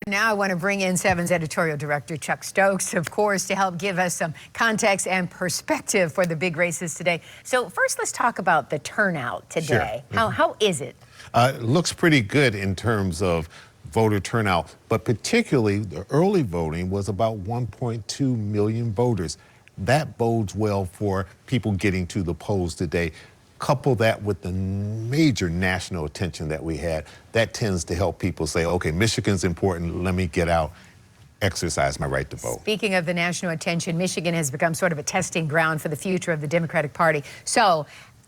Now I want to bring in 7's editorial director, Chuck Stokes, of course, to help give us some context and perspective for the big races today. So first, let's talk about the turnout today. Sure. How is it? It looks pretty good in terms of voter turnout, but particularly the early voting was about 1.2 million voters. That bodes well for people getting to the polls today. Couple that with the major national attention that we had, that tends to help people say, okay, Michigan's important, let me get out, exercise my right to vote. Speaking of the national attention, Michigan has become sort of a testing ground for the future of the Democratic Party. So,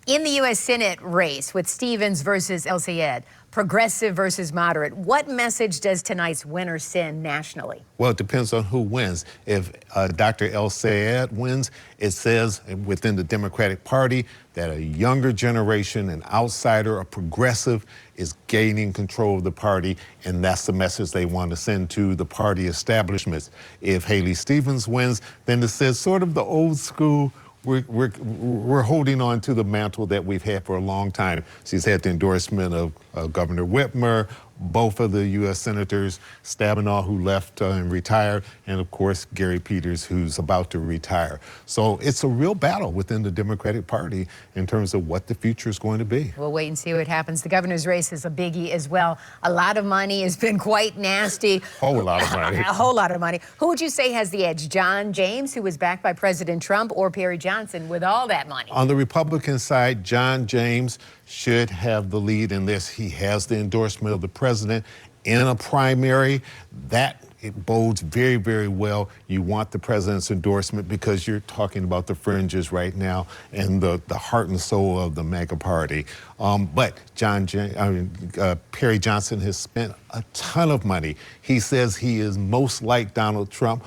in the U.S. Senate race with Stevens versus El Sayed, progressive versus moderate, what message does tonight's winner send nationally? Well, it depends on who wins. If Dr. El Sayed wins, it says within the Democratic Party that a younger generation, an outsider, a progressive, is gaining control of the party, and that's the message they want to send to the party establishments. If Haley Stevens wins, then it says sort of the old school, we're holding on to the mantle that we've had for a long time. She's had the endorsement of Governor Whitmer, both of the U.S. Senators, Stabenow, who left and retired, and of course Gary Peters, who's about to retire. So it's a real battle within the Democratic Party in terms of what the future is going to be. We'll wait and see what happens. The governor's race is a biggie as well. A lot of money has been quite nasty. Whole lot of money. A whole lot of money. Who would you say has the edge? John James, who was backed by President Trump, or Perry Johnson with all that money? On the Republican side, John James should have the lead in this. He has the endorsement of the president in a primary. That it bodes very, very well. You want the president's endorsement because you're talking about the fringes right now and the heart and soul of the MAGA party. But Perry Johnson has spent a ton of money. He says he is most like Donald Trump.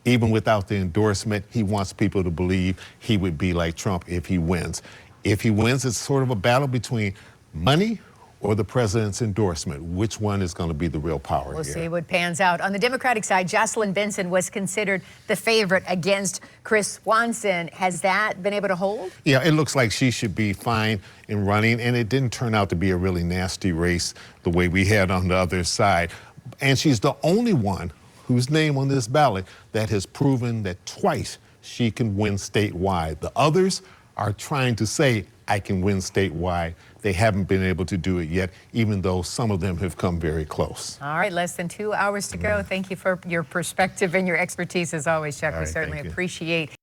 Even without the endorsement, he wants people to believe he would be like Trump if he wins. If he wins, it's sort of a battle between money or the president's endorsement. Which one is going to be the real power here? We'll see what pans out. On the Democratic side, Jocelyn Benson was considered the favorite against Chris Swanson. Has that been able to hold? Yeah, it looks like she should be fine in running, and it didn't turn out to be a really nasty race the way we had on the other side. And she's the only one whose name on this ballot that has proven that twice she can win statewide. The others are trying to say, I can win statewide. They haven't been able to do it yet, even though some of them have come very close. All right, less than 2 hours to go. Thank you for your perspective and your expertise as always, Chuck. We certainly appreciate